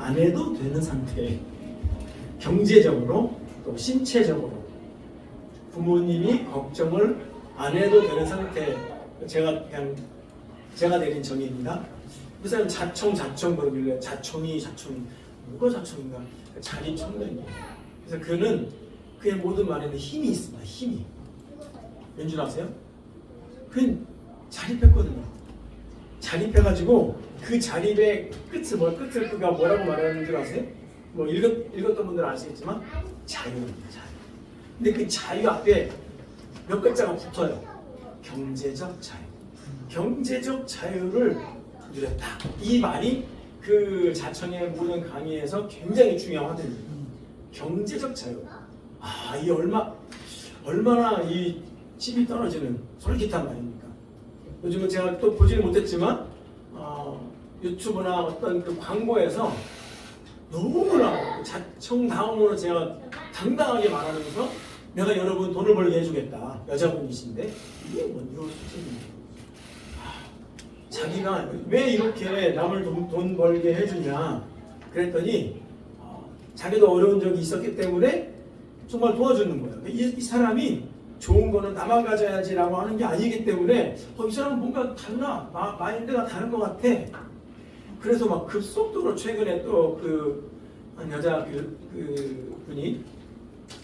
안 해도 되는 상태, 경제적으로 또 신체적으로 부모님이 걱정을 안 해도 되는 상태. 제가 내린 정의입니다. 그 사람 자청 그러길래 자청이 뭐가 자청인가? 자기 청년이에요. 그래서 그의 모든 말에는 힘이 있습니다. 힘이. 왠줄 아세요? 그는 자립했거든요. 자립해가지고 그 자립의 끝을 그가 뭐라고 말하는 줄 아세요? 뭐 읽었던 분들은 아시겠지만 자유입니다. 자유. 근데 그 자유 앞에 몇 글자가 붙어요. 경제적 자유. 경제적 자유를 누렸다. 이 말이 그 자청의 모든 강의에서 굉장히 중요하거든요. 경제적 자유. 이 얼마나 이 칩이 떨어지는 솔깃한 말입니까? 요즘은 제가 또 보지는 못했지만 유튜브나 어떤 그 광고에서 너무나 자청다음으로 제가 당당하게 말하면서 내가 여러분 돈을 벌게 해주겠다. 여자분이신데 이게 뭔 소식입니까? 자기가 왜 이렇게 남을 돈 벌게 해주냐 그랬더니 자기도 어려운 적이 있었기 때문에 정말 도와주는 거예요. 이 사람이 좋은 거는 나만 가져야지라고 하는 게 아니기 때문에 이 사람은 뭔가 달라, 마인드가 다른 것 같아. 그래서 막 급속도로 최근에 또 한 여자 분이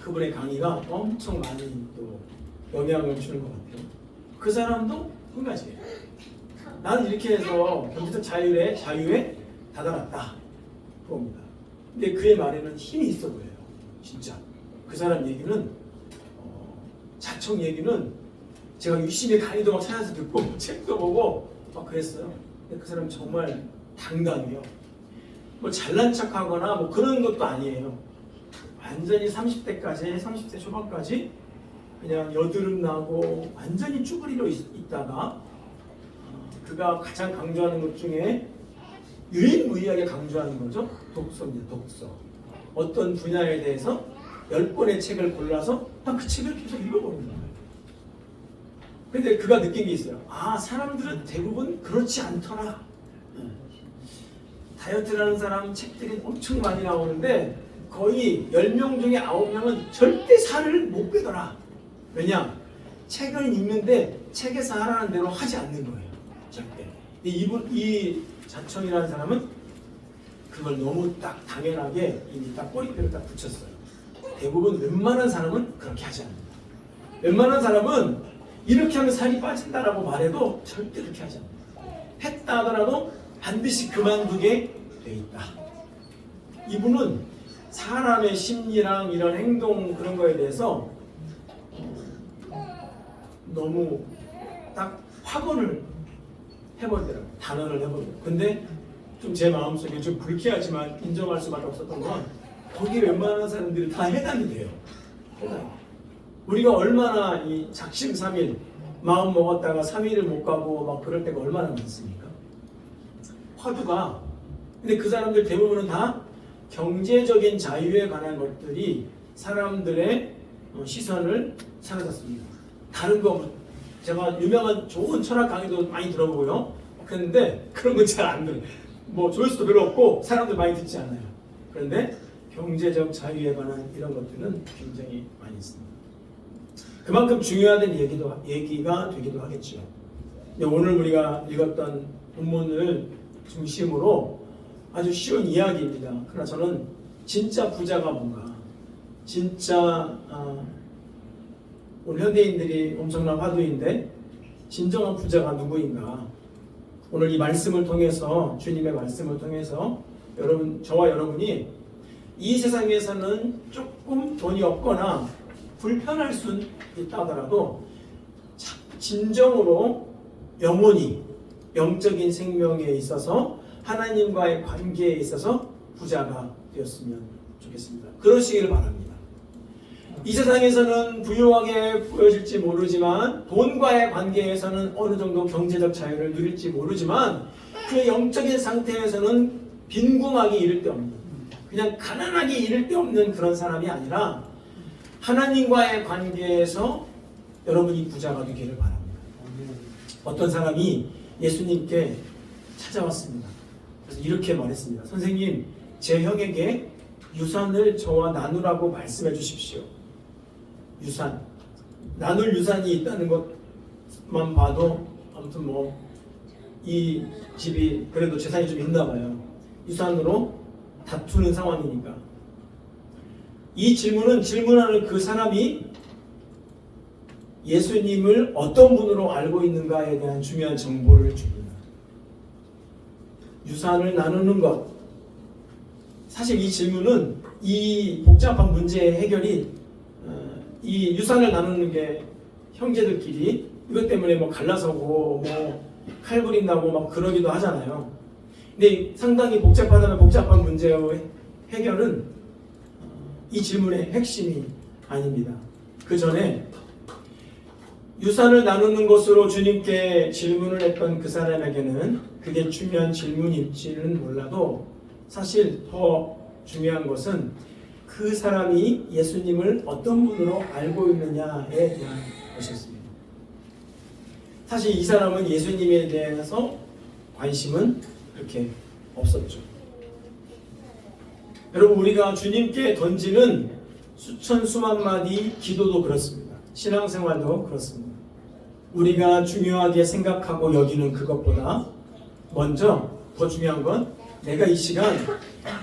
그분의 강의가 엄청 많이 또 영향을 주는 것 같아요. 그 사람도 한 가지예요. 나는 이렇게 해서 경제적 자유에 다다랐다. 그겁니다. 근데 그의 말에는 힘이 있어 보여요. 진짜. 그 사람 얘기는 자청 얘기는 제가 유심히 강의도 막 찾아서 듣고 책도 보고 막 그랬어요. 근데 그 사람 정말 당당해요. 뭐 잘난 척하거나 뭐 그런 것도 아니에요. 완전히 30대 초반까지 그냥 여드름 나고 완전히 쭈그리로 있다가 그가 가장 강조하는 것 중에 유일무이하게 강조하는 거죠. 독서입니다. 독서. 어떤 분야에 대해서 10권의 책을 골라서 그 책을 계속 읽어버리는 거예요. 근데 그가 느낀 게 있어요. 사람들은 대부분 그렇지 않더라. 다이어트라는 사람 책들이 엄청 많이 나오는데 거의 10명 중에 9명은 절대 살을 못 빼더라. 왜냐? 책을 읽는데 책에서 하라는 대로 하지 않는 거예요. 절대. 이 자청이라는 사람은 그걸 너무 딱 당연하게 이미 딱 꼬리표를 딱 붙였어요. 대부분 웬만한 사람은 그렇게 하지 않는다. 웬만한 사람은 이렇게 하면 살이 빠진다라고 말해도 절대 그렇게 하지 않는다. 했다 하더라도 반드시 그만두게 돼 있다. 이분은 사람의 심리랑 이런 행동 그런 거에 대해서 너무 딱 확언을 해버리더라고요. 단언을 해버리더라고요. 근데 좀 제 마음속에 좀 불쾌하지만 인정할 수밖에 없었던 건 거기에 웬만한 사람들이 다 해당이 돼요. 우리가 얼마나 이 작심삼일 마음 먹었다가 3일을 못 가고 막 그럴 때가 얼마나 많습니까? 화두가 근데 그 사람들 대부분은 다 경제적인 자유에 관한 것들이 사람들의 시선을 사로잡습니다. 다른 거 제가 유명한 좋은 철학 강의도 많이 들어보고요. 그런데 그런 건 잘 안 들어요. 뭐 조회수도 별로 없고 사람들 많이 듣지 않아요. 그런데 경제적 자유에 관한 이런 것들은 굉장히 많이 있습니다. 그만큼 중요한 얘기가 되기도 하겠죠. 오늘 우리가 읽었던 본문을 중심으로 아주 쉬운 이야기입니다. 그러나 저는 진짜 부자가 뭔가, 진짜 오늘 현대인들이 엄청난 화두인데 진정한 부자가 누구인가? 오늘 이 말씀을 통해서, 주님의 말씀을 통해서 저와 여러분이 이 세상에서는 조금 돈이 없거나 불편할 수 있다 하더라도 진정으로 영원히 영적인 생명에 있어서 하나님과의 관계에 있어서 부자가 되었으면 좋겠습니다. 그러시기를 바랍니다. 이 세상에서는 부유하게 보여질지 모르지만 돈과의 관계에서는 어느 정도 경제적 자유를 누릴지 모르지만 그 영적인 상태에서는 빈궁하기 이를 데 없는, 그냥 가난하기 이를 데 없는 그런 사람이 아니라 하나님과의 관계에서 여러분이 부자가 되기를 바랍니다. 어떤 사람이 예수님께 찾아왔습니다. 그래서 이렇게 말했습니다. 선생님, 제 형에게 유산을 저와 나누라고 말씀해 주십시오. 유산. 나눌 유산이 있다는 것만 봐도 아무튼 이 집이 그래도 재산이 좀 있나 봐요. 유산으로 다투는 상황이니까. 이 질문은 질문하는 그 사람이 예수님을 어떤 분으로 알고 있는가에 대한 중요한 정보를 줍니다. 유산을 나누는 것. 사실 이 질문은 이 복잡한 문제의 해결이 이 유산을 나누는 게 형제들끼리 이것 때문에 갈라서고 칼부림 나고 막 그러기도 하잖아요. 근데 상당히 복잡하다면 복잡한 문제의 해결은 이 질문의 핵심이 아닙니다. 그 전에 유산을 나누는 것으로 주님께 질문을 했던 그 사람에게는 그게 중요한 질문일지는 몰라도 사실 더 중요한 것은 그 사람이 예수님을 어떤 분으로 알고 있느냐에 대한 것이었습니다. 사실 이 사람은 예수님에 대해서 관심은 그렇게 없었죠. 여러분, 우리가 주님께 던지는 수천 수만 마디 기도도 그렇습니다. 신앙생활도 그렇습니다. 우리가 중요하게 생각하고 여기는 그것보다 먼저 더 중요한 건 내가 이 시간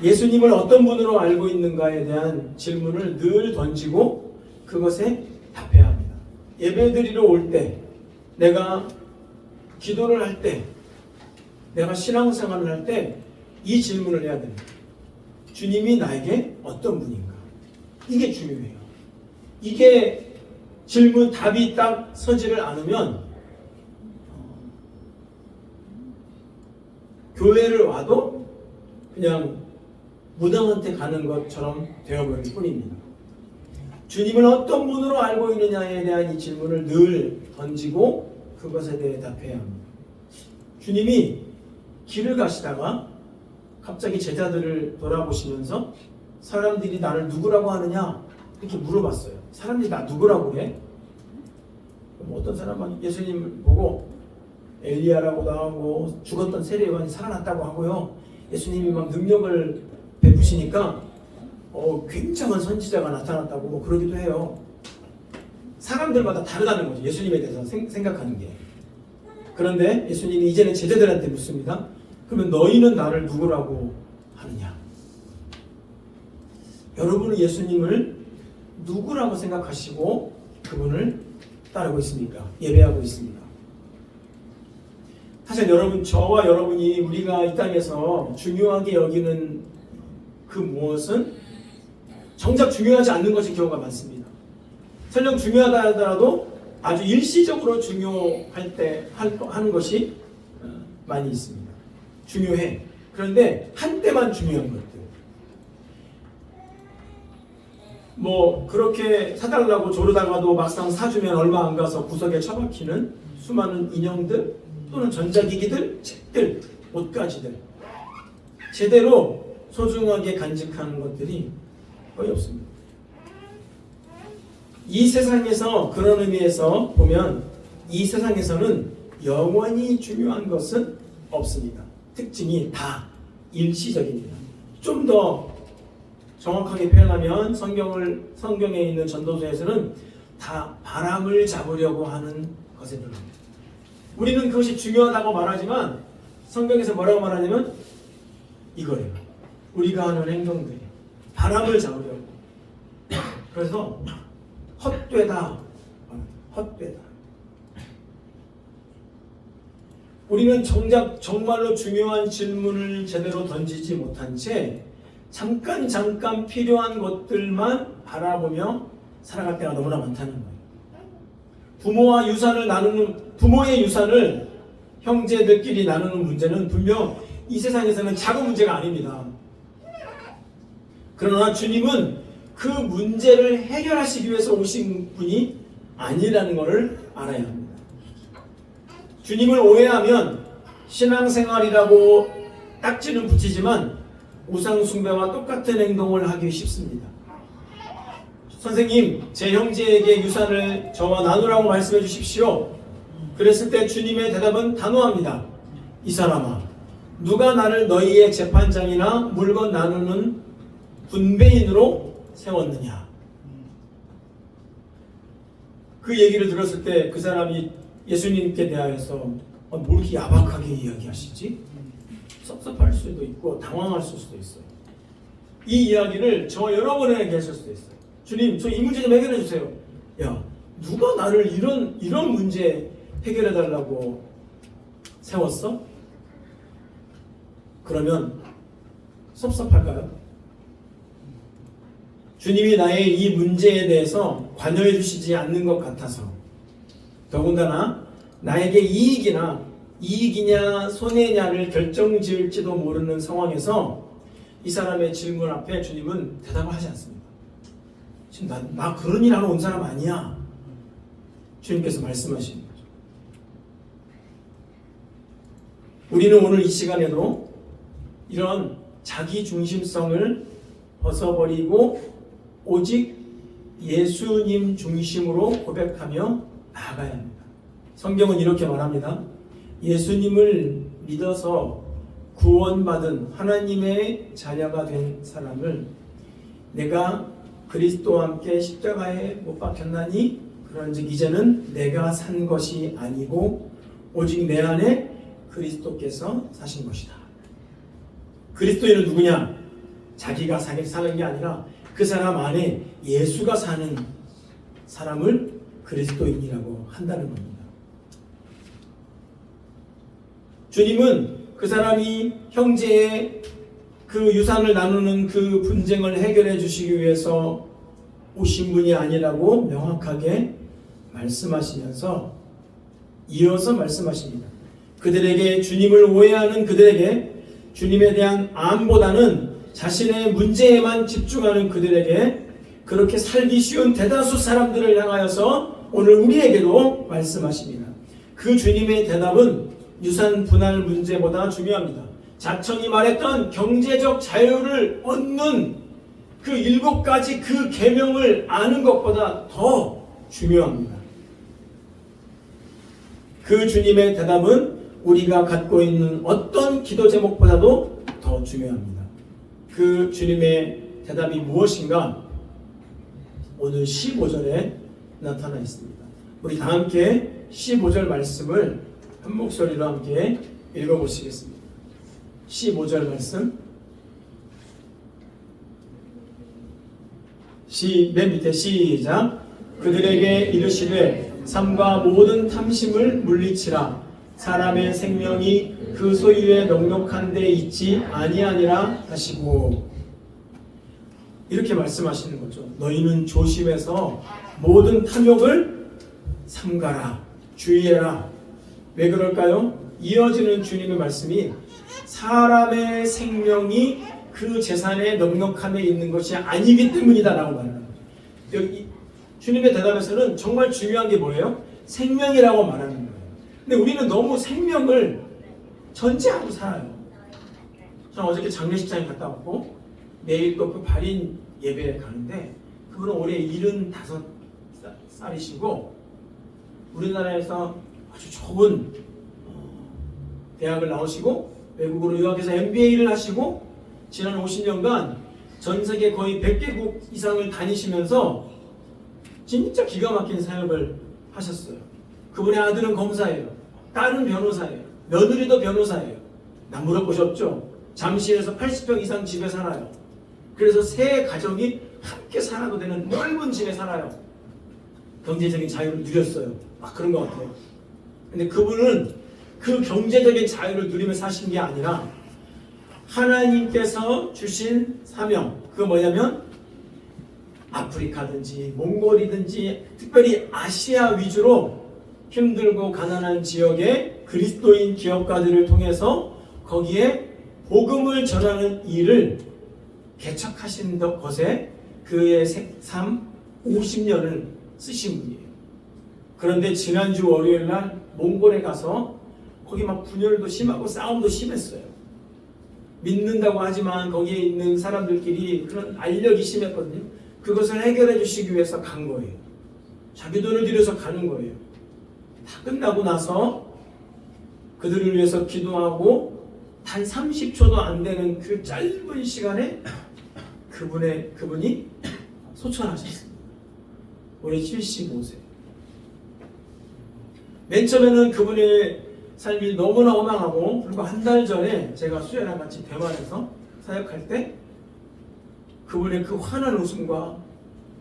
예수님을 어떤 분으로 알고 있는가에 대한 질문을 늘 던지고 그것에 답해야 합니다. 예배드리러 올 때, 내가 기도를 할 때, 내가 신앙생활을 할 때 이 질문을 해야 됩니다. 주님이 나에게 어떤 분인가? 이게 중요해요. 이게 질문 답이 딱 서지를 않으면 교회를 와도 그냥 무당한테 가는 것처럼 되어버릴 뿐입니다. 주님을 어떤 분으로 알고 있느냐에 대한 이 질문을 늘 던지고 그것에 대해 답해야 합니다. 주님이 길을 가시다가 갑자기 제자들을 돌아보시면서 사람들이 나를 누구라고 하느냐 이렇게 물어봤어요. 사람들이 나 누구라고 그래? 어떤 사람은 예수님을 보고 엘리야라고도 하고 죽었던 세례요한이 살아났다고 하고요. 예수님이 막 능력을 베푸시니까 굉장한 선지자가 나타났다고 그러기도 해요. 사람들마다 다르다는 거죠. 예수님에 대해서 생각하는 게. 그런데 예수님이 이제는 제자들한테 묻습니다. 그러면 너희는 나를 누구라고 하느냐? 여러분은 예수님을 누구라고 생각하시고 그분을 따르고 있습니까? 예배하고 있습니까? 사실 여러분, 저와 여러분이 우리가 이 땅에서 중요하게 여기는 그 무엇은 정작 중요하지 않는 것이 경우가 많습니다. 설령 중요하다 하더라도 아주 일시적으로 중요할 때 하는 것이 많이 있습니다. 중요해. 그런데 한때만 중요한 것들. 그렇게 사달라고 조르다가도 막상 사주면 얼마 안 가서 구석에 처박히는 수많은 인형들 또는 전자기기들, 책들, 옷가지들. 제대로 소중하게 간직하는 것들이 거의 없습니다. 이 세상에서 그런 의미에서 보면 이 세상에서는 영원히 중요한 것은 없습니다. 특징이 다 일시적입니다. 좀 더 정확하게 표현하면 성경에 있는 전도서에서는 다 바람을 잡으려고 하는 것에 들어갑니다. 우리는 그것이 중요하다고 말하지만 성경에서 뭐라고 말하냐면 이거예요. 우리가 하는 행동들이 바람을 잡으려고. 그래서 헛되다. 우리는 정말로 중요한 질문을 제대로 던지지 못한 채 잠깐 필요한 것들만 바라보며 살아갈 때가 너무나 많다는 거예요. 부모의 유산을 형제들끼리 나누는 문제는 분명 이 세상에서는 작은 문제가 아닙니다. 그러나 주님은 그 문제를 해결하시기 위해서 오신 분이 아니라는 것을 알아야 합니다. 주님을 오해하면 신앙생활이라고 딱지는 붙이지만 우상 숭배와 똑같은 행동을 하기 쉽습니다. 선생님, 제 형제에게 유산을 저와 나누라고 말씀해 주십시오. 그랬을 때 주님의 대답은 단호합니다. 이 사람아, 누가 나를 너희의 재판장이나 물건 나누는 분배인으로 세웠느냐. 그 얘기를 들었을 때 그 사람이 예수님께 대하여서 뭘 이렇게 야박하게 이야기하시지? 섭섭할 수도 있고 당황할 수도 있어요. 이 이야기를 저 여러분에게 하실 수도 있어요. 주님, 저 이 문제 좀 해결해 주세요. 야, 누가 나를 이런 문제 해결해 달라고 세웠어? 그러면 섭섭할까요? 주님이 나의 이 문제에 대해서 관여해 주시지 않는 것 같아서, 더군다나 나에게 이익이냐 손해냐를 결정지을지도 모르는 상황에서 이 사람의 질문 앞에 주님은 대답을 하지 않습니다. 지금 나 그런 일 하러 온 사람 아니야. 주님께서 말씀하시는 거죠. 우리는 오늘 이 시간에도 이런 자기 중심성을 벗어버리고 오직 예수님 중심으로 고백하며 나아가야 합니다. 성경은 이렇게 말합니다. 예수님을 믿어서 구원받은 하나님의 자녀가 된 사람을 내가 그리스도와 함께 십자가에 못 박혔나니 그런즉 이제는 내가 산 것이 아니고 오직 내 안에 그리스도께서 사신 것이다. 그리스도인은 누구냐? 자기가 사는 게 아니라 그 사람 안에 예수가 사는 사람을 그리스도인이라고 한다는 겁니다. 주님은 그 사람이 형제의 그 유산을 나누는 그 분쟁을 해결해 주시기 위해서 오신 분이 아니라고 명확하게 말씀하시면서 이어서 말씀하십니다. 그들에게, 주님을 오해하는 그들에게 주님에 대한 암보다는 자신의 문제에만 집중하는 그들에게 그렇게 살기 쉬운 대다수 사람들을 향하여서 오늘 우리에게도 말씀하십니다. 그 주님의 대답은 유산 분할 문제보다 중요합니다. 자천이 말했던 경제적 자유를 얻는 그 7가지 그 계명을 아는 것보다 더 중요합니다. 그 주님의 대답은 우리가 갖고 있는 어떤 기도 제목보다도 더 중요합니다. 그 주님의 대답이 무엇인가? 오늘 15절에 나타나 있습니다. 우리 다 함께 15절 말씀을 한 목소리로 함께 읽어보시겠습니다. 15절 말씀, 맨 밑에 시작. 그들에게 이르시되 삶과 모든 탐심을 물리치라. 사람의 생명이 그 소유에 넉넉한 데 있지 아니하니라 하시고, 이렇게 말씀하시는 거죠. 너희는 조심해서 모든 탐욕을 삼가라, 주의해라. 왜 그럴까요? 이어지는 주님의 말씀이 사람의 생명이 그 재산의 넉넉함에 있는 것이 아니기 때문이다 라고 말하는 거죠. 여기 주님의 대답에서는 정말 중요한 게 뭐예요? 생명이라고 말하는 거예요. 근데 우리는 너무 생명을 전제하고 살아요. 저는 어저께 장례식장에 갔다 왔고 내일 또 그 발인 예배에 가는데 그분은 올해 75살이시고 우리나라에서 아주 좋은 대학을 나오시고 외국으로 유학해서 MBA를 하시고 지난 50년간 전 세계 거의 100개국 이상을 다니시면서 진짜 기가 막힌 사역을 하셨어요. 그분의 아들은 검사예요. 딸은 변호사예요. 며느리도 변호사예요. 남부럽 곳이 없죠. 잠실에서 80평 이상 집에 살아요. 그래서 세 가정이 함께 살아도 되는 넓은 집에 살아요. 경제적인 자유를 누렸어요. 막 그런 것 같아요. 근데 그분은 그 경제적인 자유를 누리며 사신 게 아니라 하나님께서 주신 사명, 그거 뭐냐면 아프리카든지 몽골이든지 특별히 아시아 위주로 힘들고 가난한 지역의 그리스도인 기업가들을 통해서 거기에 복음을 전하는 일을 개척하신 것에 그의 삶 50년을 쓰신 분이에요. 그런데 지난주 월요일 날 몽골에 가서 거기 막 분열도 심하고 싸움도 심했어요. 믿는다고 하지만 거기에 있는 사람들끼리 그런 알력이 심했거든요. 그것을 해결해 주시기 위해서 간 거예요. 자기 돈을 들여서 가는 거예요. 다 끝나고 나서 그들을 위해서 기도하고 단 30초도 안 되는 그 짧은 시간에 그분이 소천하셨습니다. 올해 75세. 맨 처음에는 그분의 삶이 너무나 허망하고, 그리고 한 달 전에 제가 수연랑 같이 대만에서 사역할 때 그분의 그 환한 웃음과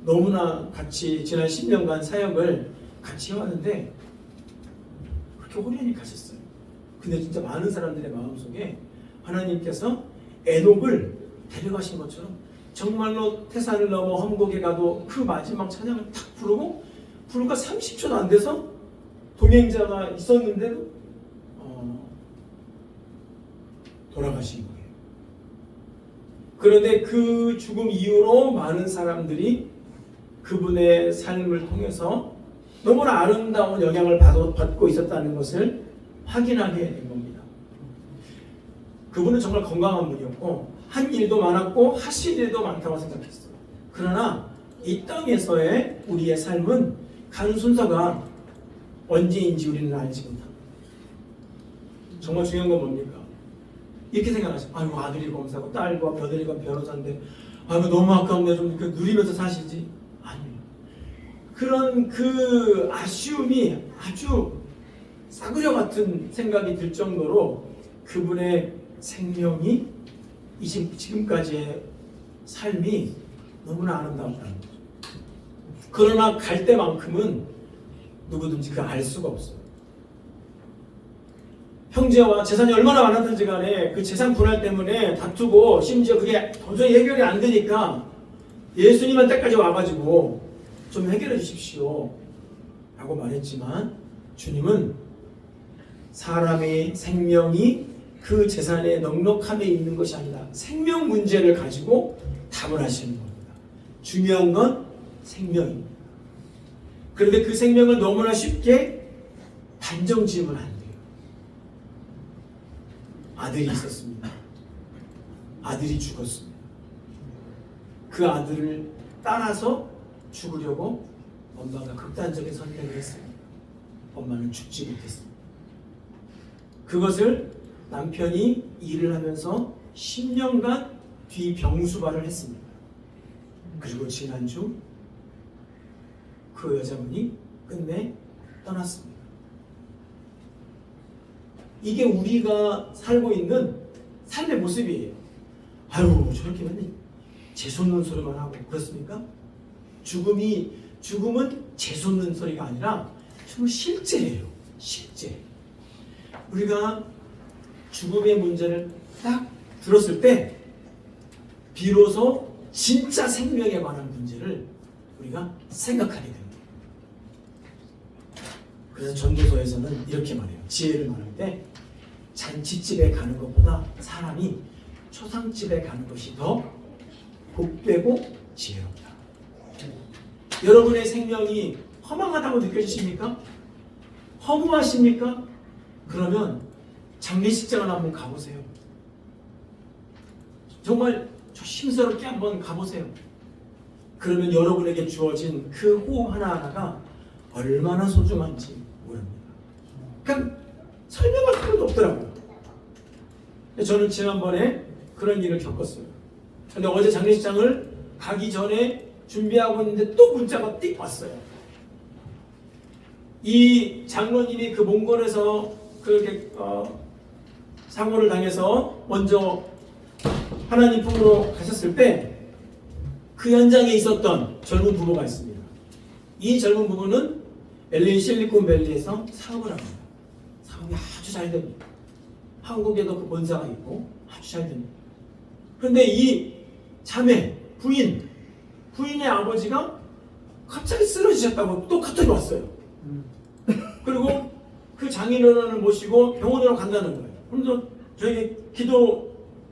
너무나 같이 지난 10년간 사역을 같이 해왔는데 그렇게 호련히 가셨어요. 근데 진짜 많은 사람들의 마음속에 하나님께서 에녹을 데려가신 것처럼 정말로 태산을 넘어 험곡에 가도 그 마지막 찬양을 탁 부르고 불과 30초도 안 돼서 동행자가 있었는데도 돌아가신 거예요. 그런데 그 죽음 이후로 많은 사람들이 그분의 삶을 통해서 너무나 아름다운 영향을 받고 있었다는 것을 확인하게 된 겁니다. 그분은 정말 건강한 분이었고 한 일도 많았고 하실 일도 많다고 생각했어요. 그러나 이 땅에서의 우리의 삶은 가는 순서가 언제인지 우리는 알지 못합니다. 정말 중요한 건 뭡니까? 이렇게 생각하죠. 아이고, 아들이 검사고 딸과 며느리가 변호사인데 아이고 너무 아까운데 좀 누리면서 사시지. 아니에요. 그런 그 아쉬움이 아주 싸구려 같은 생각이 들 정도로 그분의 생명이 지금까지의 삶이 너무나 아름다웠다는 거죠. 그러나 갈 때만큼은 누구든지 알 수가 없어요. 형제와 재산이 얼마나 많았든지 간에 그 재산 분할 때문에 다투고 심지어 그게 도저히 해결이 안 되니까 예수님한 때까지 와가지고 좀 해결해 주십시오 라고 말했지만 주님은 사람의 생명이 그 재산의 넉넉함에 있는 것이 아니라 생명 문제를 가지고 답을 하시는 겁니다. 중요한 건 생명입니다. 그런데 그 생명을 너무나 쉽게 단정 지으면 안 돼요. 아들이 있었습니다. 아들이 죽었습니다. 그 아들을 따라서 죽으려고 엄마가 극단적인 선택을 했습니다. 엄마는 죽지 못했습니다. 그것을 남편이 일을 하면서 10년간 뒤병수발을 했습니다. 그리고 지난주 그 여자분이 끝내 떠났습니다. 이게 우리가 살고 있는 삶의 모습이에요. 아유, 저렇게 맨날 재솟는 소리만 하고 그렇습니까? 죽음은 재솟는 소리가 아니라 정말 실제예요. 실제. 우리가 죽음의 문제를 딱 들었을 때 비로소 진짜 생명에 관한 문제를 우리가 생각하게 됩니다. 그래서 전도서에서는 이렇게 말해요. 지혜를 말할 때 잔치집에 가는 것보다 사람이 초상집에 가는 것이 더 복되고 지혜롭다. 여러분의 생명이 허망하다고 느껴지십니까? 허무하십니까? 그러면 장례식장을 한번 가보세요. 정말 조심스럽게 한번 가보세요. 그러면 여러분에게 주어진 그 호흡 하나하나가 얼마나 소중한지 모릅니다. 그러니까 설명할 필요도 없더라고요. 저는 지난번에 그런 일을 겪었어요. 근데 어제 장례식장을 가기 전에 준비하고 있는데 또 문자가 띡 왔어요. 이 장로님이 그 몽골에서 그렇게 사고를 당해서 먼저 하나님 품으로 가셨을 때 그 현장에 있었던 젊은 부부가 있습니다. 이 젊은 부부는 LA 실리콘밸리에서 사업을 합니다. 사업이 아주 잘 됩니다. 한국에도 그 본사가 있고 아주 잘 됩니다. 그런데 이 자매, 부인의 아버지가 갑자기 쓰러지셨다고 또 카톡이 왔어요. 그리고 그 장인어른을 모시고 병원으로 간다는 거예요. 그래서 저에게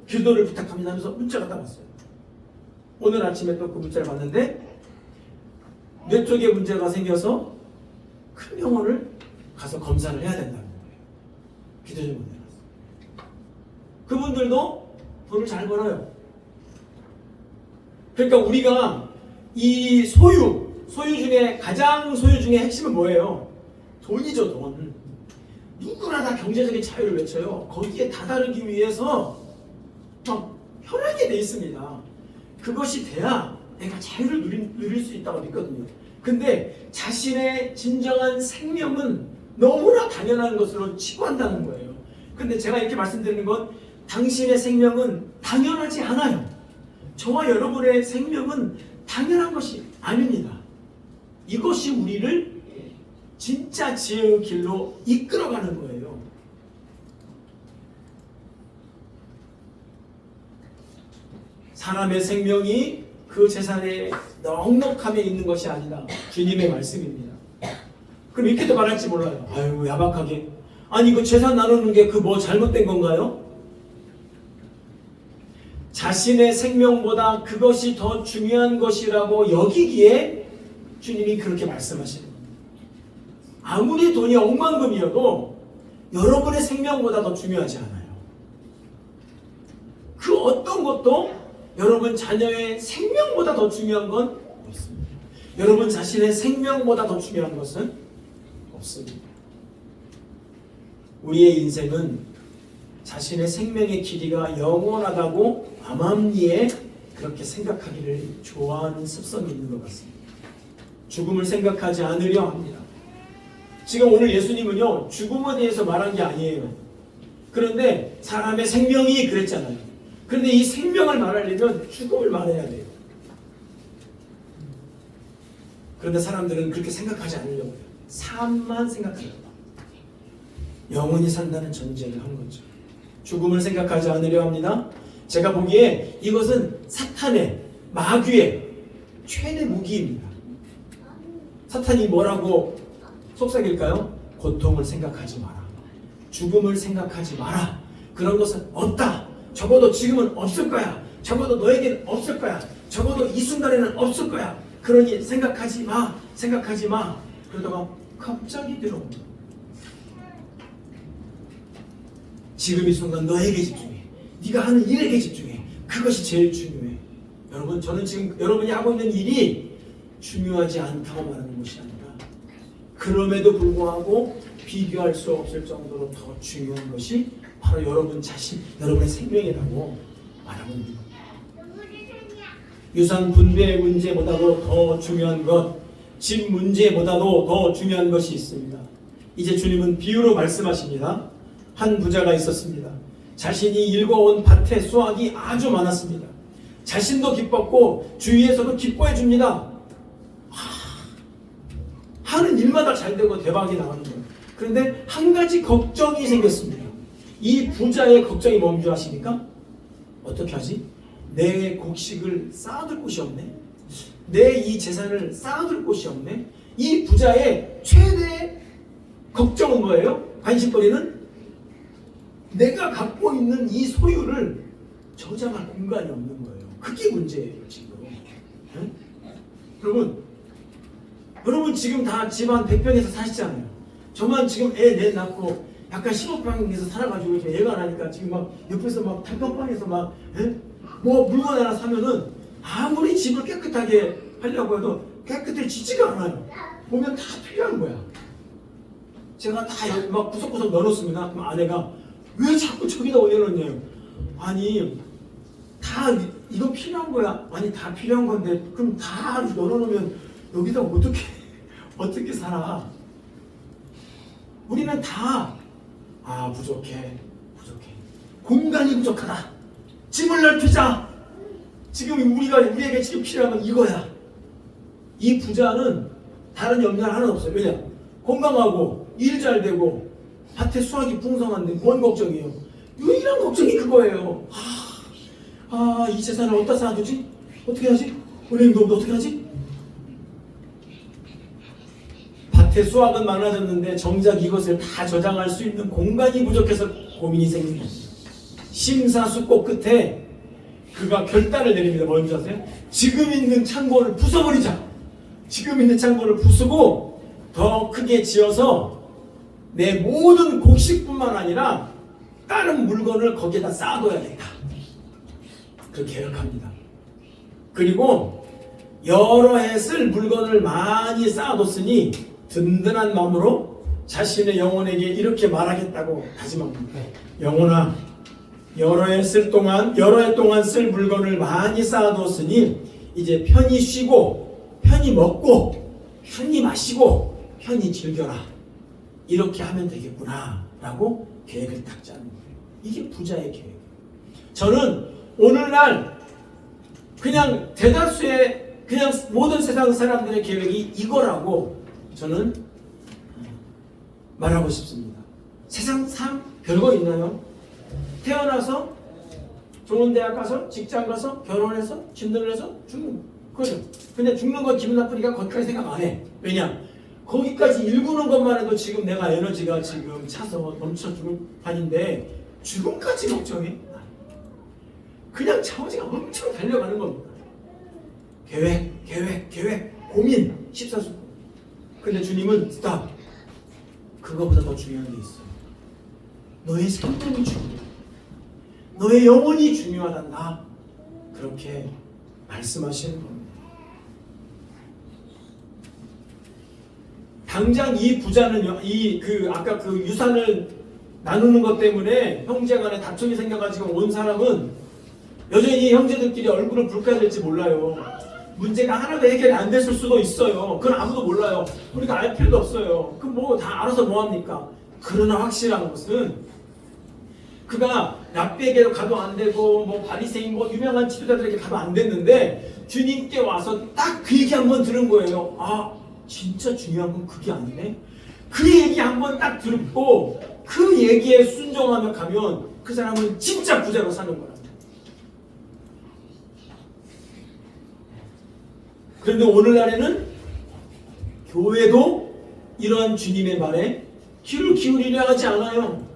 기도를 부탁합니다 하면서 문자가 딱 왔어요. 오늘 아침에 또 그 문자를 봤는데 뇌 쪽에 문제가 생겨서 큰 병원을 가서 검사를 해야 된다는 거예요. 기도 좀 보내놨어요. 그분들도 돈을 잘 벌어요. 그러니까 우리가 이 소유 중에 가장 소유 중에 핵심은 뭐예요? 돈이죠, 돈. 누구나 다 경제적인 자유를 외쳐요. 거기에 다다르기 위해서 막 혈하게 돼 있습니다. 그것이 돼야 내가 자유를 누릴 수 있다고 믿거든요. 근데 자신의 진정한 생명은 너무나 당연한 것으로 치부한다는 거예요. 근데 제가 이렇게 말씀드리는 건 당신의 생명은 당연하지 않아요. 저와 여러분의 생명은 당연한 것이 아닙니다. 이것이 우리를 진짜 지혜의 길로 이끌어가는 거예요. 사람의 생명이 그 재산의 넉넉함에 있는 것이 아니다. 주님의 말씀입니다. 그럼 이렇게도 말할지 몰라요. 아유, 야박하게. 아니, 그 재산 나누는 게 그 뭐 잘못된 건가요? 자신의 생명보다 그것이 더 중요한 것이라고 여기기에 주님이 그렇게 말씀하시는 겁니다. 아무리 돈이 억만금이어도 여러분의 생명보다 더 중요하지 않아요. 그 어떤 것도 여러분 자녀의 생명보다 더 중요한 건 없습니다. 여러분 자신의 생명보다 더 중요한 것은 없습니다. 우리의 인생은 자신의 생명의 길이가 영원하다고 암암리에 그렇게 생각하기를 좋아하는 습성이 있는 것 같습니다. 죽음을 생각하지 않으려 합니다. 지금 오늘 예수님은요, 죽음에 대해서 말한 게 아니에요. 그런데 사람의 생명이 그랬잖아요. 그런데 이 생명을 말하려면 죽음을 말해야 돼요. 그런데 사람들은 그렇게 생각하지 않으려고 해요. 삶만 생각하려고. 영원히 산다는 전제를 한 거죠. 죽음을 생각하지 않으려 합니다. 제가 보기에 이것은 사탄의, 마귀의 최대 무기입니다. 사탄이 뭐라고 속삭일까요? 고통을 생각하지 마라. 죽음을 생각하지 마라. 그런 것은 없다. 적어도 지금은 없을 거야. 적어도 너에게는 없을 거야. 적어도 이 순간에는 없을 거야. 그러니 생각하지 마. 생각하지 마. 그러다가 갑자기 들어옵니다. 지금 이 순간 너에게 집중해. 네가 하는 일에게 집중해. 그것이 제일 중요해. 여러분, 저는 지금 여러분이 하고 있는 일이 중요하지 않다고 말하는 것이 아니라 그럼에도 불구하고 비교할 수 없을 정도로 더 중요한 것이 바로 여러분 자신, 여러분의 생명이라고 말하고 있는 겁니다. 유산 분배 문제보다도 더 중요한 것, 집 문제보다도 더 중요한 것이 있습니다. 이제 주님은 비유로 말씀하십니다. 한 부자가 있었습니다. 자신이 일궈온 밭에 수확이 아주 많았습니다. 자신도 기뻤고 주위에서도 기뻐해 줍니다. 하는 일마다 잘 되고 대박이 나가는 거예요. 그런데 한 가지 걱정이 생겼습니다. 이 부자의 걱정이 뭔지 아십니까? 어떻게 하지? 내 곡식을 쌓아둘 곳이 없네. 내 이 재산을 쌓아둘 곳이 없네. 이 부자의 최대 걱정은 뭐예요? 관심거리는 내가 갖고 있는 이 소유를 저장할 공간이 없는 거예요. 그게 문제예요, 지금. 네? 여러분 지금 다 집안 100평에서 사시잖아요. 저만 지금 애 넷 낳고 약간 15평에서 살아가지고 지금 애가 나니까 지금 막 옆에서 막 단칸방에서 막 뭐 물건 하나 사면은 아무리 집을 깨끗하게 하려고 해도 깨끗해지지가 않아요. 보면 다 필요한 거야. 제가 다 막 구석구석 넣어놓습니다. 그럼 아내가 왜 자꾸 저기다 올려놓냐요. 아니 다 이거 필요한 거야. 아니 다 필요한 건데 그럼 다 넣어놓으면 여기다 어떻게 살아. 우리는 다 부족해. 공간이 부족하다. 집을 넓히자. 지금 우리에게 지금 필요한 건 이거야. 이 부자는 다른 염려는 하나도 없어요. 왜냐? 건강하고 일 잘 되고 밭에 수확이 풍성한데 뭔 걱정이에요? 유일한 걱정이 그거예요. 이 재산을 어디다 쌓아두지? 어떻게 하지? 은행도 없는데 어떻게 하지? 밭에 수확은 많아졌는데 정작 이것을 다 저장할 수 있는 공간이 부족해서 고민이 생깁니다. 심사숙고 끝에 그가 결단을 내립니다. 뭔지 아세요? 지금 있는 창고를 부숴버리자. 지금 있는 창고를 부수고 더 크게 지어서 내 모든 곡식뿐만 아니라 다른 물건을 거기에다 쌓아둬야겠다. 그렇게 계획합니다. 그리고 여러 해 쓸 물건을 많이 쌓아뒀으니 든든한 마음으로 자신의 영혼에게 이렇게 말하겠다고 다짐합니다. 영혼아, 여러 해 동안 쓸 물건을 많이 쌓아두었으니 이제 편히 쉬고 편히 먹고 편히 마시고 편히 즐겨라. 이렇게 하면 되겠구나 라고 계획을 딱 짜는 거예요. 이게 부자의 계획. 저는 오늘날 그냥 대다수의 그냥 모든 세상 사람들의 계획이 이거라고 저는 말하고 싶습니다. 세상 참 별거 있나요? 태어나서 좋은 대학 가서 직장 가서 결혼해서 짐들을 해서 죽는 거죠. 근데 죽는 건 기분 나쁘니까 거기까지 생각 안 해. 왜냐? 거기까지 일구는 것만 해도 지금 내가 에너지가 지금 차서 넘쳐 죽을 판인데 죽음까지 걱정해? 그냥 차오지가 엄청 달려가는 겁니다. 계획, 고민, 십사수. 근데 주님은 스탑. 그거보다 더 중요한 게 있어. 너의 생명이 중요해. 너의 영혼이 중요하단다. 그렇게 말씀하시는 겁니다. 당장 이 부자는요, 아까 그 유산을 나누는 것 때문에 형제간에 다툼이 생겨가지고 온 사람은 여전히 형제들끼리 얼굴을 붉게 될지 몰라요. 문제가 하나도 해결이 안 됐을 수도 있어요. 그건 아무도 몰라요. 우리가 알 필요도 없어요. 그 뭐 다 알아서 뭐합니까? 그러나 확실한 것은 그가 랍비에게도 가도 안 되고 뭐 바리새인 뭐 유명한 지도자들에게 가도 안 됐는데 주님께 와서 딱 그 얘기 한번 들은 거예요. 아, 진짜 중요한 건 그게 아니네. 그 얘기 한번 딱 듣고 그 얘기에 순종하며 가면 그 사람은 진짜 부자로 사는 거야. 그런데 오늘날에는 교회도 이러한 주님의 말에 귀를 기울이려 하지 않아요.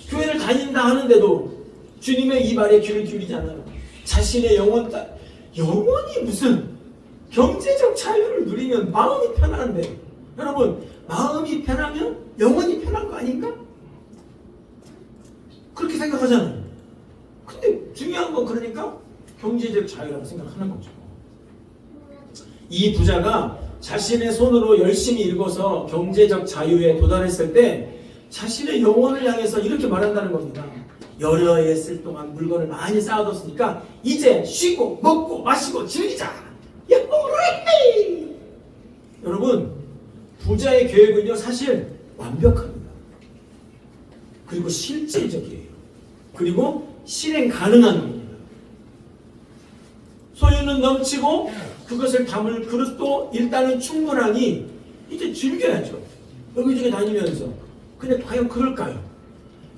교회를 다닌다 하는데도 주님의 이 말에 귀를 기울이지 않아요. 자신의 영혼이 무슨 경제적 자유를 누리면 마음이 편한데, 여러분, 마음이 편하면 영혼이 편한 거 아닌가? 그렇게 생각하잖아요. 근데 중요한 건 그러니까 경제적 자유라고 생각하는 거죠. 이 부자가 자신의 손으로 열심히 일궈서 경제적 자유에 도달했을 때 자신의 영혼을 향해서 이렇게 말한다는 겁니다. 여러 해 쓸 동안 물건을 많이 쌓아뒀으니까 이제 쉬고 먹고 마시고 즐기자. 여러분, 부자의 계획은요 사실 완벽합니다. 그리고 실질적이에요. 그리고 실행 가능한 겁니다. 소유는 넘치고 그것을 담을 그릇도 일단은 충분하니 이제 즐겨야죠. 여기저기 다니면서. 근데 과연 그럴까요?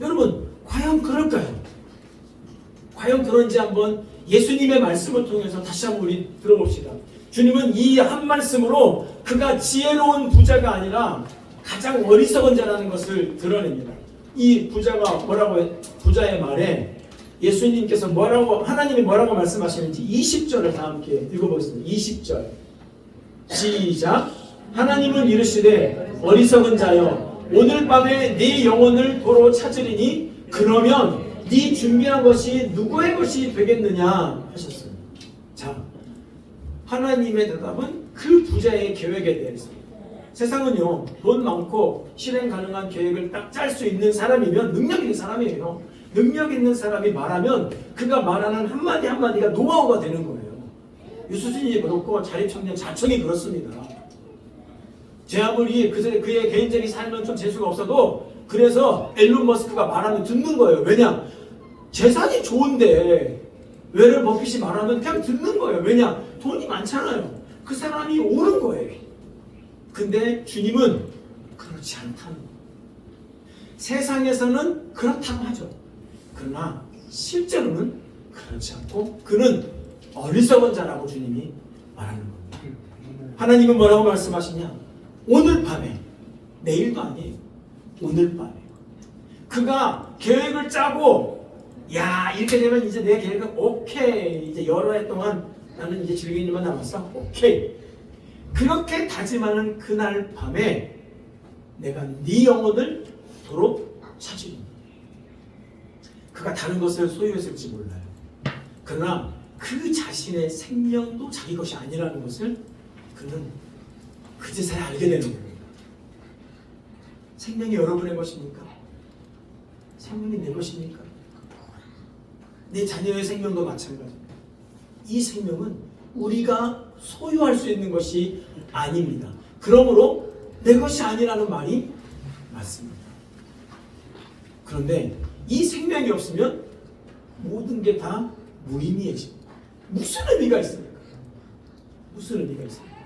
여러분, 과연 그럴까요? 과연 그런지 한번 예수님의 말씀을 통해서 다시 한번 우리 들어봅시다. 주님은 이 한 말씀으로 그가 지혜로운 부자가 아니라 가장 어리석은 자라는 것을 드러냅니다. 이 부자가 부자의 말에 예수님께서 하나님이 뭐라고 말씀하시는지 20절을 다 함께 읽어보겠습니다. 20절 시작. 하나님은 이르시되 어리석은 자여, 오늘 밤에 네 영혼을 도로 찾으리니 그러면 네 준비한 것이 누구의 것이 되겠느냐 하셨어요. 자, 하나님의 대답은 그 부자의 계획에 대해서입니다. 세상은요, 돈 많고 실행 가능한 계획을 딱 짤 수 있는 사람이면 능력 있는 사람이에요. 능력 있는 사람이 말하면 그가 말하는 한마디 한마디가 노하우가 되는 거예요. 유수진이 그렇고 자립청년 자청이 그렇습니다. 제 아무리 그의 개인적인 삶은 좀 재수가 없어도 그래서 앨런 머스크가 말하면 듣는 거예요. 왜냐? 재산이 좋은데 웨런 버핏이 말하면 그냥 듣는 거예요. 왜냐? 돈이 많잖아요. 그 사람이 옳은 거예요. 근데 주님은 그렇지 않다는 거예요. 세상에서는 그렇다고 하죠. 그러나 실제로는 그렇지 않고 그는 어리석은 자라고 주님이 말하는 겁니다. 하나님은 뭐라고 말씀하시냐? 오늘 밤에, 내일도 아니에요. 오늘 밤에 그가 계획을 짜고, 야, 이렇게 되면 이제 내 계획은 오케이, 이제 여러 해 동안 나는 이제 즐기는 일만 남았어. 오케이. 그렇게 다짐하는 그날 밤에 내가 네 영혼을 도로 찾으리. 그가 다른 것을 소유했을지 몰라요. 그러나 그 자신의 생명도 자기 것이 아니라는 것을 그는 그제서야 알게 되는 겁니다. 생명이 여러분의 것입니까? 생명이 내 것입니까? 내 자녀의 생명도 마찬가지입니다. 이 생명은 우리가 소유할 수 있는 것이 아닙니다. 그러므로 내 것이 아니라는 말이 맞습니다. 그런데 이 생명이 없으면 모든 게 다 무의미해집니다. 무슨 의미가 있습니까? 무슨 의미가 있습니까?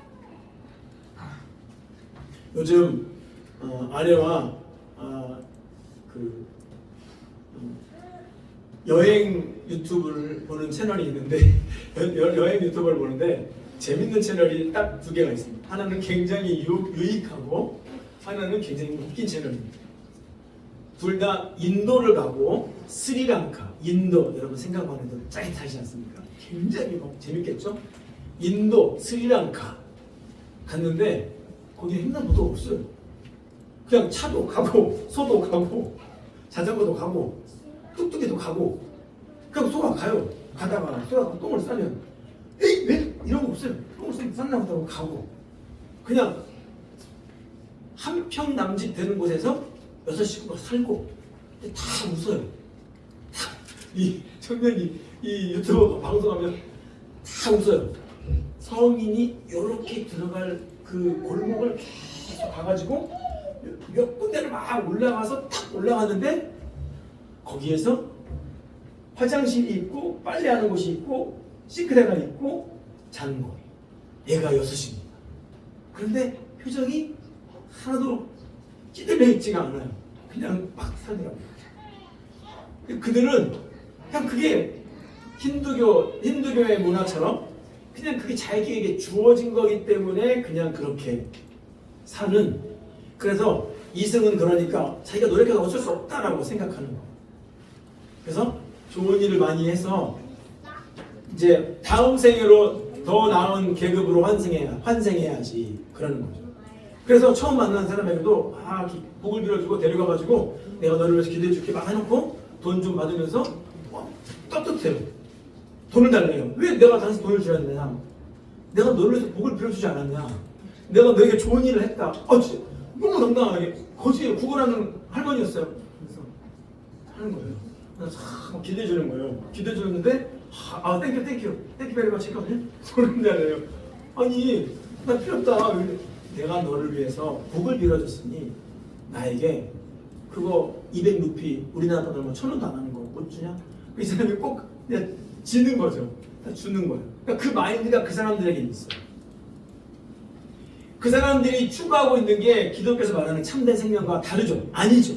요즘 아내와 여행 유튜브를 보는 채널이 있는데 여행 유튜브를 보는데 재밌는 채널이 딱 두 개가 있습니다. 하나는 굉장히 유익하고 하나는 굉장히 웃긴 채널입니다. 둘 다 인도를 가고 스리랑카, 인도 여러분 생각만 해도 짜릿하지 않습니까? 굉장히 재밌겠죠? 인도, 스리랑카 갔는데 거기 횡단보도가 없어요. 그냥 차도 가고 소도 가고 자전거도 가고 뚝뚝이도 가고 그냥 소가 가요. 가다가 소가 똥을 싸면 에이 왜 이런 거 없어요. 똥을 쌌나 보다고 가고 그냥 한 평 남짓 되는 곳에서 6식구가 살고 다 웃어요. 이 청년이 이 유튜브 방송하면 다 웃어요. 성인이 이렇게 들어갈 그 골목을 계속 가가지고 몇 군데를 막 올라가서 탁 올라가는데 거기에서 화장실이 있고 빨래하는 곳이 있고 싱크대가 있고 자는 거예요. 얘가 6입니다. 그런데 표정이 하나도 찌들려 있지가 않아요. 그냥 막 살더라고요. 그들은 그냥 그게 힌두교의 문화처럼 그냥 그게 자기에게 주어진 거기 때문에 그냥 그렇게 사는. 그래서 이승은 그러니까 자기가 노력해서 어쩔 수 없다라고 생각하는 거예요. 그래서 좋은 일을 많이 해서 이제 다음 생애로 더 나은 계급으로 환생해야지 그러는 거죠. 그래서 처음 만난 사람에게도 복을 빌어주고 데려가가지고 내가 너를 위해서 기도해줄게 막 해놓고 돈 좀 받으면서 떳떳해요. 돈을 달래요. 왜 내가 당신 돈을 줘야 되냐? 내가 너를 위해서 복을 빌어주지 않았냐? 내가 너에게 좋은 일을 했다. 진짜 너무 당당하게 거지에 구걸하는 할머니였어요. 그래서 하는 거예요. 그래서 기대주는 거예요. 기대주는데 땡큐 베리 마치 했거든요. 소름 달래요. 아니 나 필요 없다. 내가 너를 위해서 복을 빌어줬으니 나에게 그거 200루피 우리나라 돈으로 1,000원도 안 하는 거 못 주냐? 이 사람이 꼭 그냥 지는 거죠. 주는 거예요. 그러니까 그 마인드가 그 사람들에게 있어요. 그 사람들이 추구하고 있는 게 기독교에서 말하는 참된 생명과 다르죠? 아니죠.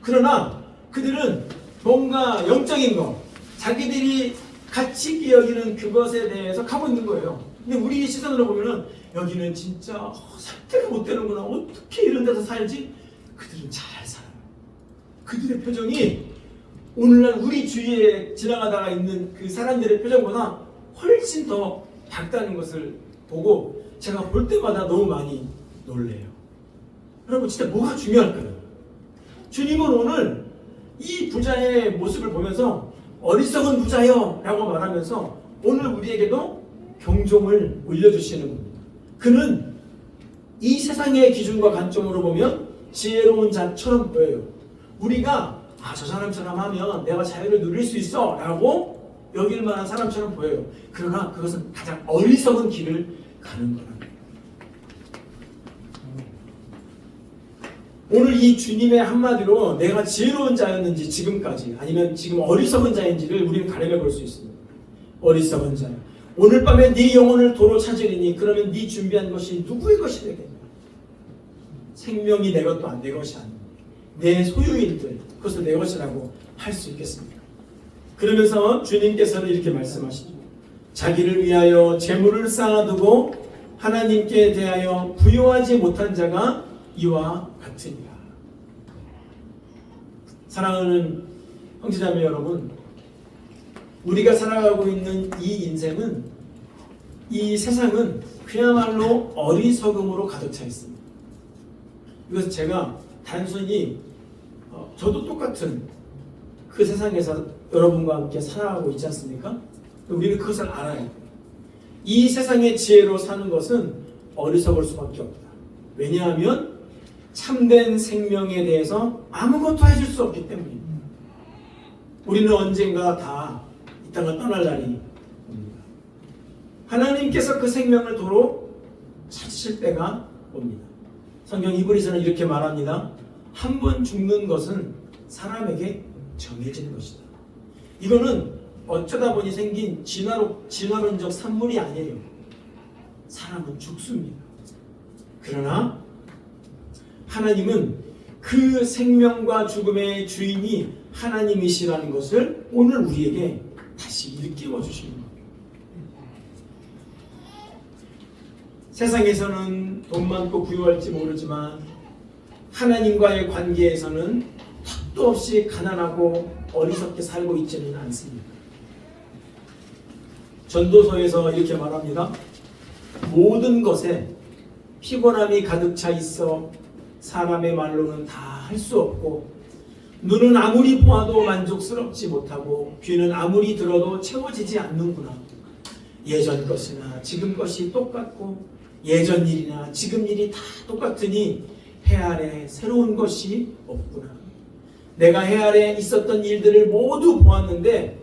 그러나 그들은 뭔가 영적인 거, 자기들이 가치 있게 여기는 그것에 대해서 가고 있는 거예요. 근데 우리 시선으로 보면은 여기는 진짜 살 데가 못 되는구나. 어떻게 이런 데서 살지? 그들은 잘 살아요. 그들의 표정이 오늘날 우리 주위에 지나가다가 있는 그 사람들의 표정보다 훨씬 더 밝다는 것을 보고 제가 볼 때마다 너무 많이 놀래요. 여러분 진짜 뭐가 중요할까요? 주님은 오늘 이 부자의 모습을 보면서 어리석은 부자여 라고 말하면서 오늘 우리에게도 경종을 울려주시는 겁니다. 그는 이 세상의 기준과 관점으로 보면 지혜로운 자처럼 보여요. 우리가 저 사람처럼 하면 내가 자유를 누릴 수 있어 라고 여길 만한 사람처럼 보여요. 그러나 그것은 가장 어리석은 길을 가는 거랍니다. 오늘 이 주님의 한마디로 내가 지혜로운 자였는지 지금까지 아니면 지금 어리석은 자인지를 우리는 가려내 볼 수 있습니다. 어리석은 자. 오늘 밤에 네 영혼을 도로 찾으리니 그러면 네 준비한 것이 누구의 것이 되겠냐? 생명이 내 것도 내 것이 아닙니다. 내 소유인들 그것을 내 것이라고 할 수 있겠습니까? 그러면서 주님께서는 이렇게 말씀하시죠. 자기를 위하여 재물을 쌓아두고 하나님께 대하여 부요하지 못한 자가 이와 같으니라. 사랑하는 형제자매 여러분, 우리가 살아가고 있는 이 인생은, 이 세상은 그야말로 어리석음으로 가득 차 있습니다. 이것은 제가 단순히 저도 똑같은 그 세상에서 여러분과 함께 살아가고 있지 않습니까? 우리는 그것을 알아요. 이 세상의 지혜로 사는 것은 어리석을 수밖에 없다. 왜냐하면 참된 생명에 대해서 아무것도 해줄 수 없기 때문입니다. 우리는 언젠가 다 이 땅을 떠날 날이 옵니다. 하나님께서 그 생명을 도로 찾으실 때가 옵니다. 성경 히브리서는 이렇게 말합니다. 한 번 죽는 것은 사람에게 정해진 것이다. 이거는 어쩌다 보니 생긴 진화론적 산물이 아니에요. 사람은 죽습니다. 그러나 하나님은 그 생명과 죽음의 주인이 하나님이시라는 것을 오늘 우리에게 다시 일깨워 주시는 겁니다. 세상에서는 돈 많고 부유할지 모르지만 하나님과의 관계에서는 턱도 없이 가난하고 어리석게 살고 있지는 않습니다. 전도서에서 이렇게 말합니다. 모든 것에 피곤함이 가득 차 있어 사람의 말로는 다 할 수 없고 눈은 아무리 보아도 만족스럽지 못하고 귀는 아무리 들어도 채워지지 않는구나. 예전 것이나 지금 것이 똑같고 예전 일이나 지금 일이 다 똑같으니 해 아래 새로운 것이 없구나. 내가 해 아래 있었던 일들을 모두 보았는데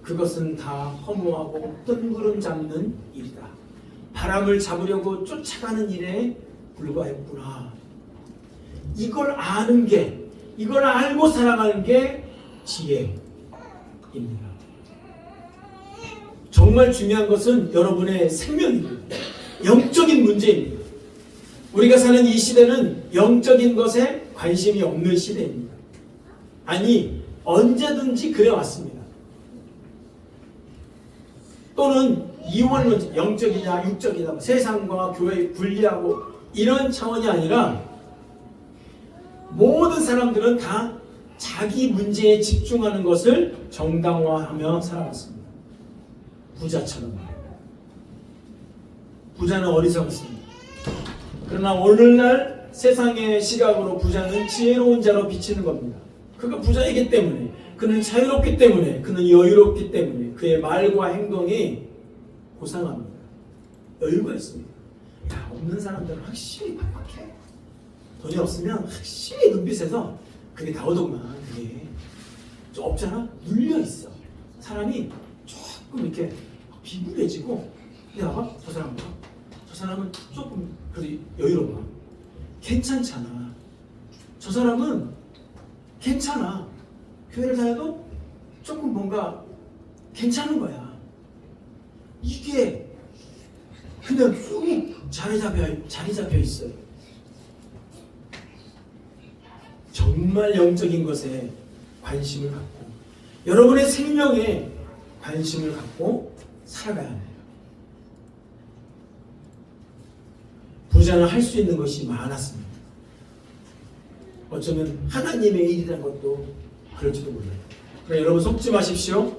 그것은 다 허무하고 뜬구름 잡는 일이다. 바람을 잡으려고 쫓아가는 일에 불과했구나. 이걸 아는 게, 이걸 알고 살아가는 게 지혜입니다. 정말 중요한 것은 여러분의 생명입니다. 영적인 문제입니다. 우리가 사는 이 시대는 영적인 것에 관심이 없는 시대입니다. 아니, 언제든지 그래왔습니다. 또는 이원론, 영적이냐 육적이냐, 세상과 교회 분리하고 이런 차원이 아니라 모든 사람들은 다 자기 문제에 집중하는 것을 정당화하며 살아왔습니다. 부자처럼. 부자는 어리석었습니다. 그러나 오늘날 세상의 시각으로 부자는 지혜로운 자로 비치는 겁니다. 그가 부자이기 때문에, 그는 자유롭기 때문에, 그는 여유롭기 때문에 그의 말과 행동이 고상합니다. 여유가 있습니다. 야, 없는 사람들은 확실히 팍팍해. 돈이 없으면 확실히 눈빛에서 그게 나오더구만. 그게 좀 없잖아? 눌려있어. 사람이 조금 이렇게 비굴해지고, 야, 봐봐, 저 사람 봐. 저 사람은 조금 그래도 여유로워. 괜찮잖아. 저 사람은 괜찮아. 교회를 다녀도 조금 뭔가 괜찮은 거야. 이게 그냥 쭉 자리 잡혀 있어요. 정말 영적인 것에 관심을 갖고 여러분의 생명에 관심을 갖고 살아가야 해요. 부자는 할 수 있는 것이 많았습니다. 어쩌면 하나님의 일이라는 것도 그럴지도 몰라요. 그러니까 여러분 속지 마십시오.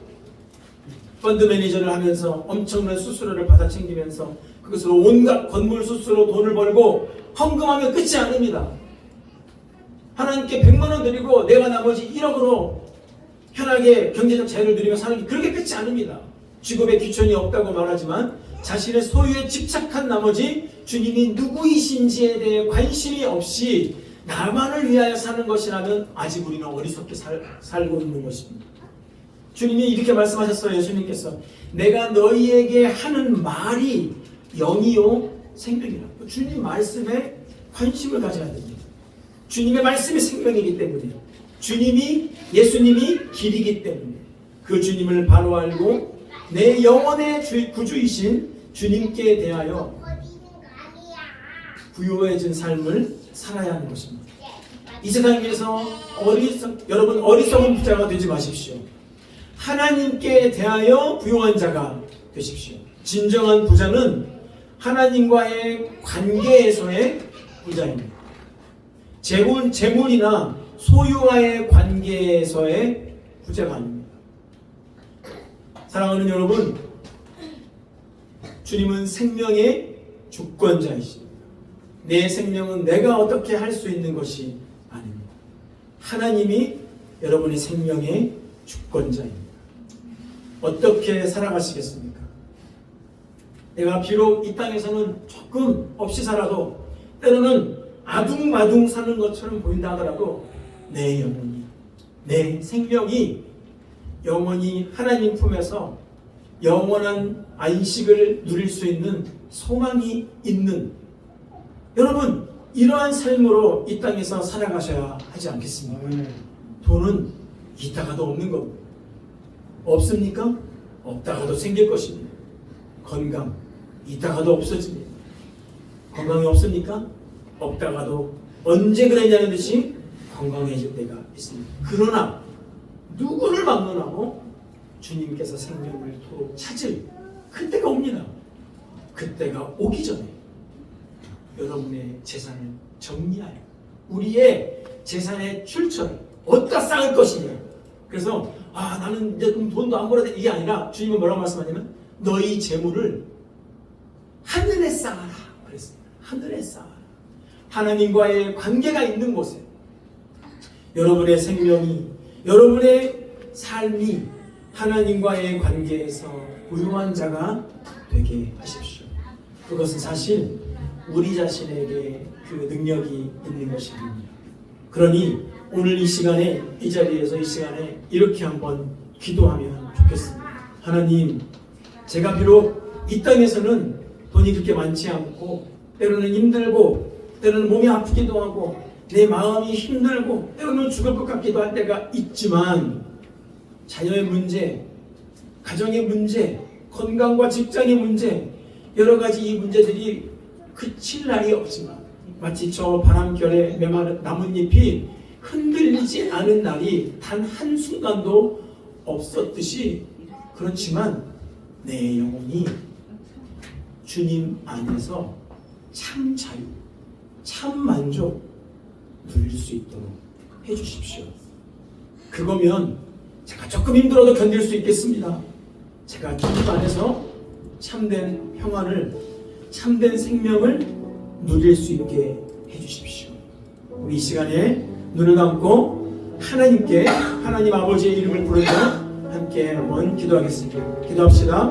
펀드 매니저를 하면서 엄청난 수수료를 받아 챙기면서 그것으로 온갖 건물 수수료 돈을 벌고 헌금하면 끝이 아닙니다. 하나님께 100만 원 드리고 내가 나머지 1억으로 편하게 경제적 자유를 누리며 사는 게 그렇게 끝이 아닙니다. 직업에 귀천이 없다고 말하지만 자신의 소유에 집착한 나머지 주님이 누구이신지에 대해 관심이 없이 나만을 위하여 사는 것이라면 아직 우리는 어리석게 살고 있는 것입니다. 주님이 이렇게 말씀하셨어요. 예수님께서 내가 너희에게 하는 말이 영이요 생명이라고. 주님 말씀에 관심을 가져야 됩니다. 주님의 말씀이 생명이기 때문에, 예수님이 길이기 때문에 그 주님을 바로 알고 내 영혼의 구주이신 주님께 대하여 부유해진 삶을 살아야 하는 것입니다. 이 세상에서 여러분 어리석은 부자가 되지 마십시오. 하나님께 대하여 부유한 자가 되십시오. 진정한 부자는 하나님과의 관계에서의 부자입니다. 재물이나 소유와의 관계에서의 부자가 아닙니다. 사랑하는 여러분, 주님은 생명의 주권자이십니다. 내 생명은 내가 어떻게 할 수 있는 것이 아닙니다. 하나님이 여러분의 생명의 주권자입니다. 어떻게 살아가시겠습니까? 내가 비록 이 땅에서는 조금 없이 살아도 때로는 아둥바둥 사는 것처럼 보인다 하더라도 내 영혼이, 내 생명이 영원히 하나님 품에서 영원한 안식을 누릴 수 있는 소망이 있는, 여러분 이러한 삶으로 이 땅에서 살아가셔야 하지 않겠습니까? 돈은 있다가도 없는 겁니다. 없습니까? 없다가도 생길 것입니다. 건강 있다가도 없어집니다. 건강이 없습니까? 없다가도 언제 그랬냐는 듯이 건강해질 때가 있습니다. 그러나 누구를 막론하고 주님께서 생명을 도록 찾을 그때가 옵니다. 그때가 오기 전에 여러분의 재산을 정리하여 우리의 재산의 출처를 어디다 쌓을 것이냐. 그래서 나는 이제 돈도 안 벌어야 돼, 이게 아니라 주님은 뭐라고 말씀하냐면 너희 재물을 하늘에 쌓아라 그랬습니다. 하늘에 쌓아라. 하나님과의 관계가 있는 곳에 여러분의 생명이, 여러분의 삶이 하나님과의 관계에서 무용한 자가 되게 하십시오. 그것은 사실 우리 자신에게 그 능력이 있는 것입니다. 그러니 오늘 이 시간에, 이 자리에서 이 시간에 이렇게 한번 기도하면 좋겠습니다. 하나님, 제가 비록 이 땅에서는 돈이 그렇게 많지 않고 때로는 힘들고 때로는 몸이 아프기도 하고 내 마음이 힘들고 때로는 죽을 것 같기도 할 때가 있지만 자녀의 문제, 가정의 문제, 건강과 직장의 문제, 여러 가지 이 문제들이 그칠 날이 없지만 마치 저 바람결에 메마른 나뭇잎이 흔들리지 않은 날이 단 한순간도 없었듯이, 그렇지만 내 영혼이 주님 안에서 참 자유, 참 만족 누릴 수 있도록 해주십시오. 그거면 제가 조금 힘들어도 견딜 수 있겠습니다. 제가 주님 안에서 참된 평안을, 참된 생명을 누릴 수 있게 해주십시오. 우리 이 시간에 눈을 감고 하나님께, 하나님 아버지의 이름을 부르며 함께 한번 기도하겠습니다. 기도합시다.